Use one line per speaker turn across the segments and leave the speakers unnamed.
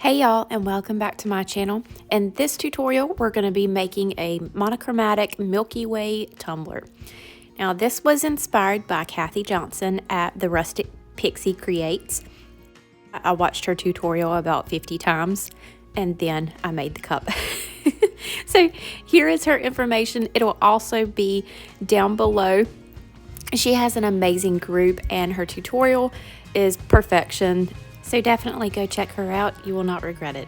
Hey y'all, and welcome back to my channel. In this tutorial we're going to be making a monochromatic Milky Way tumbler. Now this was inspired by Kathy Johnson at the Rustic Pixie Creates. I watched her tutorial about 50 times and then I made the cup. So here is her information. It'll also be down below. She has an amazing group and her tutorial is perfection. So definitely go check her out. You will not regret it.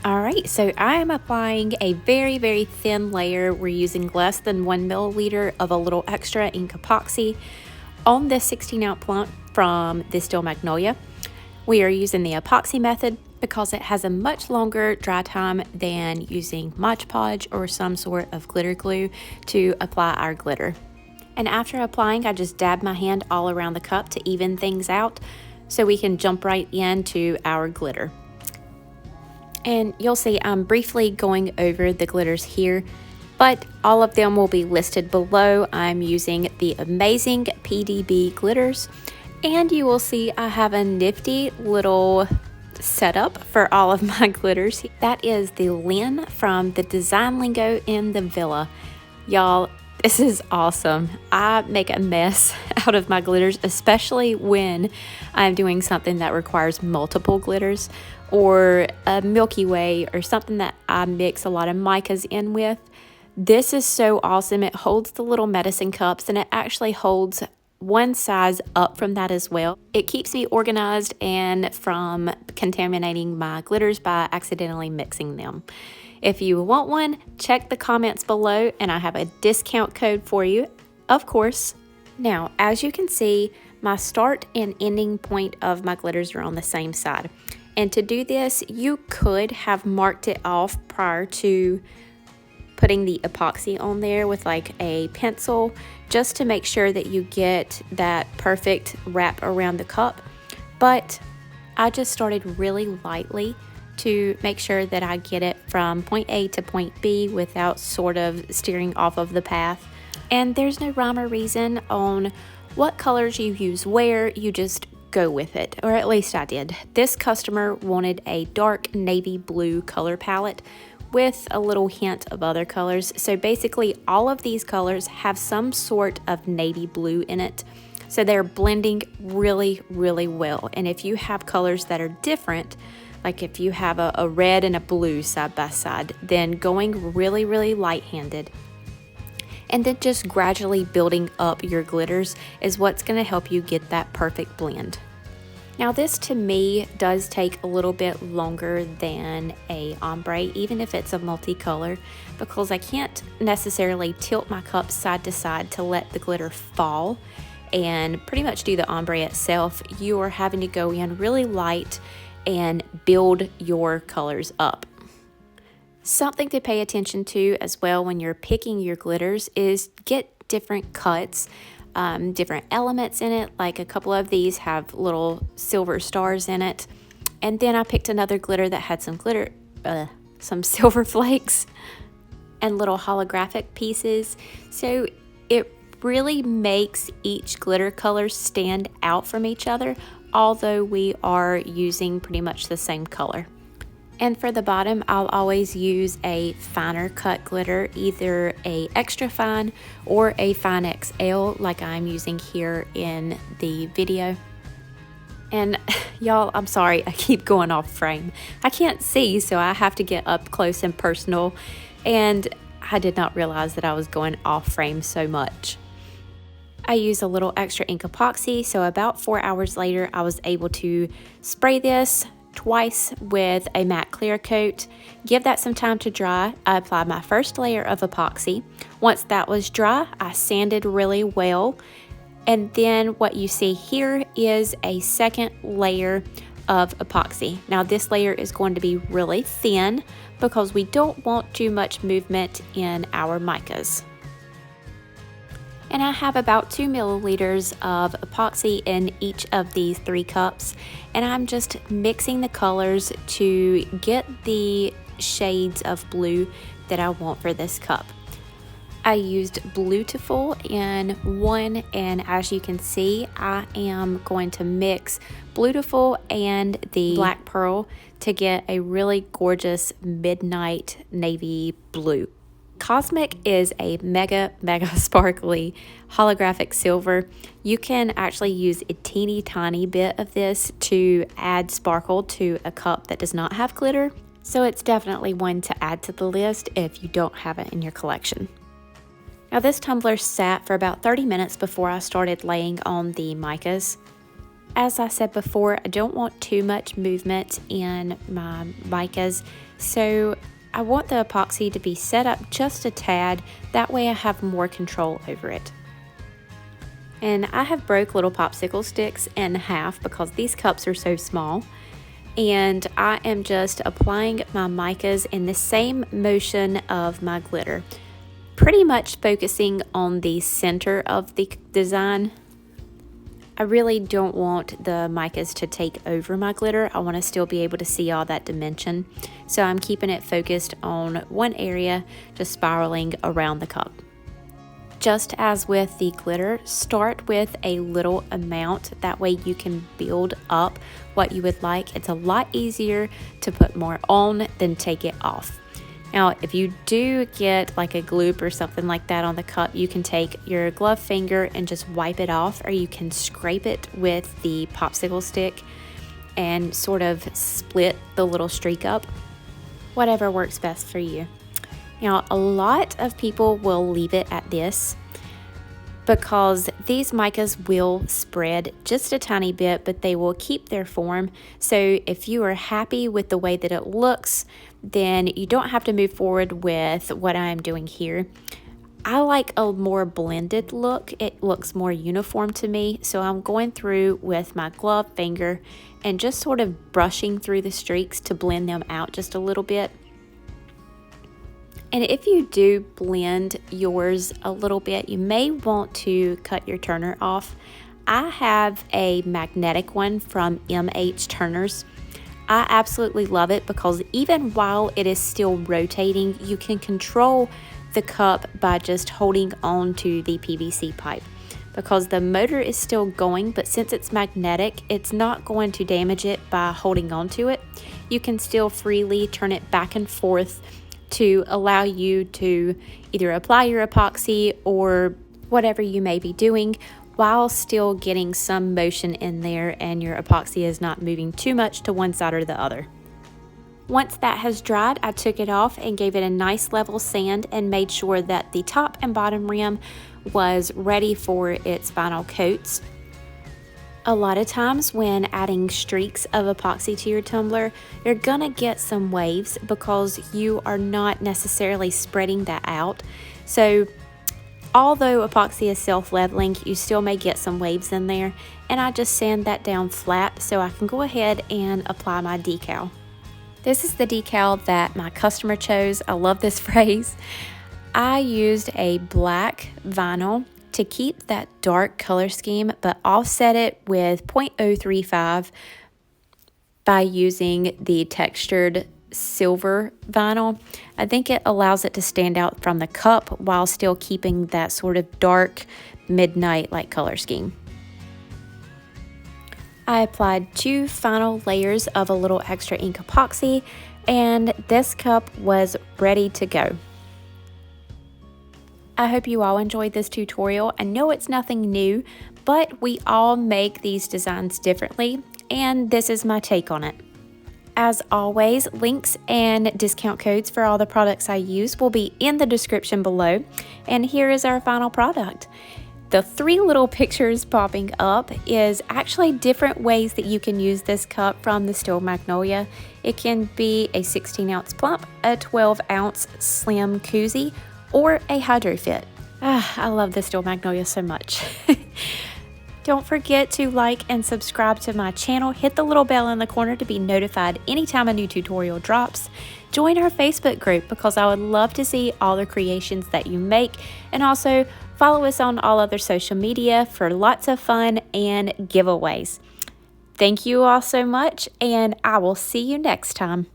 All right, so I am applying a very, very thin layer. We're using less than 1 milliliter of a little extra ink epoxy on this 16-ounce plump from the Steel Magnolia. We are using the epoxy method because it has a much longer dry time than using Mod Podge or some sort of glitter glue to apply our glitter. And after applying, I just dab my hand all around the cup to even things out, so we can jump right into our glitter. And you'll see I'm briefly going over the glitters here, but all of them will be listed below. I'm using the amazing PDB glitters, and you will see I have a nifty little setup for all of my glitters. That is the Lynn from the Design Lingo in the Villa. Y'all, this is awesome. I make a mess out of my glitters, especially when I'm doing something that requires multiple glitters or a Milky Way or something that I mix a lot of micas in with. This is so awesome. It holds the little medicine cups and it actually holds one size up from that as well. It keeps me organized and from contaminating my glitters by accidentally mixing them. If you want one, check the comments below and I have a discount code for you, of course. Now, as you can see, my start and ending point of my glitters are on the same side. And to do this, you could have marked it off prior to putting the epoxy on there with like a pencil, just to make sure that you get that perfect wrap around the cup. But I just started really lightly to make sure that I get it from point A to point B without sort of steering off of the path. And there's no rhyme or reason on what colors you use where, you just go with it, or at least I did. This customer wanted a dark navy blue color palette with a little hint of other colors. So basically all of these colors have some sort of navy blue in it. So they're blending really, really well. And if you have colors that are different, like if you have a red and a blue side by side, then going really, really light-handed and then just gradually building up your glitters is what's going to help you get that perfect blend. Now this to me does take a little bit longer than a ombre, even if it's a multicolor, because I can't necessarily tilt my cup side to side to let the glitter fall and pretty much do the ombre itself. You are having to go in really light and build your colors up. Something to pay attention to as well when you're picking your glitters is get different cuts, different elements in it. Like a couple of these have little silver stars in it. And then I picked another glitter that had some some silver flakes and little holographic pieces. So it really makes each glitter color stand out from each other, although we are using pretty much the same color. And for the bottom, I'll always use a finer cut glitter, either a extra fine or a fine XL like I'm using here in the video. And y'all, I'm sorry, I keep going off frame. I can't see, so I have to get up close and personal, and I did not realize that I was going off frame so much. I use a little extra ink epoxy, so about 4 hours later I was able to spray this twice with a matte clear coat, give that some time to dry. I applied my first layer of epoxy. Once that was dry, I sanded really well, and then what you see here is a second layer of epoxy. Now this layer is going to be really thin because we don't want too much movement in our micas. And I have about 2 milliliters of epoxy in each of these 3 cups, and I'm just mixing the colors to get the shades of blue that I want for this cup. I used BLUETIFUL in one, and as you can see, I am going to mix BLUETIFUL and the black pearl to get a really gorgeous midnight navy blue. Cosmic is a mega sparkly holographic silver. You can actually use a teeny tiny bit of this to add sparkle to a cup that does not have glitter. So it's definitely one to add to the list if you don't have it in your collection. Now this tumbler sat for about 30 minutes before I started laying on the micas. As I said before, I don't want too much movement in my micas, so I want the epoxy to be set up just a tad, that way I have more control over it. And I have broke little popsicle sticks in half because these cups are so small. And I am just applying my micas in the same motion of my glitter. Pretty much focusing on the center of the design. I really don't want the micas to take over my glitter. I want to still be able to see all that dimension. So I'm keeping it focused on one area, just spiraling around the cup. Just as with the glitter, start with a little amount. That way you can build up what you would like. It's a lot easier to put more on than take it off. Now, if you do get like a gloop or something like that on the cup, you can take your glove finger and just wipe it off, or you can scrape it with the popsicle stick and sort of split the little streak up. Whatever works best for you. Now, a lot of people will leave it at this because these micas will spread just a tiny bit, but they will keep their form. So if you are happy with the way that it looks, then you don't have to move forward with what I'm doing here. I like a more blended look. It looks more uniform to me. So I'm going through with my glove finger and just sort of brushing through the streaks to blend them out just a little bit. And if you do blend yours a little bit, you may want to cut your turner off. I have a magnetic one from MH Turners. I absolutely love it because even while it is still rotating, you can control the cup by just holding on to the PVC pipe. Because the motor is still going, but since it's magnetic, it's not going to damage it by holding on to it. You can still freely turn it back and forth to allow you to either apply your epoxy or whatever you may be doing while still getting some motion in there and your epoxy is not moving too much to one side or the other. Once that has dried, I took it off and gave it a nice level sand and made sure that the top and bottom rim was ready for its final coats. A lot of times when adding streaks of epoxy to your tumbler, you're gonna get some waves because you are not necessarily spreading that out. So although epoxy is self-leveling, you still may get some waves in there, and I just sand that down flat so I can go ahead and apply my decal. This is the decal that my customer chose. I love this phrase. I used a black vinyl to keep that dark color scheme, but offset it with 0.035 by using the textured silver vinyl. I think it allows it to stand out from the cup while still keeping that sort of dark midnight like color scheme. I applied 2 final layers of a little extra ink epoxy, and this cup was ready to go. I hope you all enjoyed this tutorial. I know it's nothing new, but we all make these designs differently, and this is my take on it. As always, links and discount codes for all the products I use will be in the description below, and here is our final product. The 3 little pictures popping up is actually different ways that you can use this cup from the Steel Magnolia. It can be a 16-ounce plump, a 12-ounce slim koozie, or a hydro fit. I love the Steel Magnolia so much. Don't forget to like and subscribe to my channel. Hit the little bell in the corner to be notified anytime a new tutorial drops. Join our Facebook group because I would love to see all the creations that you make. And also follow us on all other social media for lots of fun and giveaways. Thank you all so much, and I will see you next time.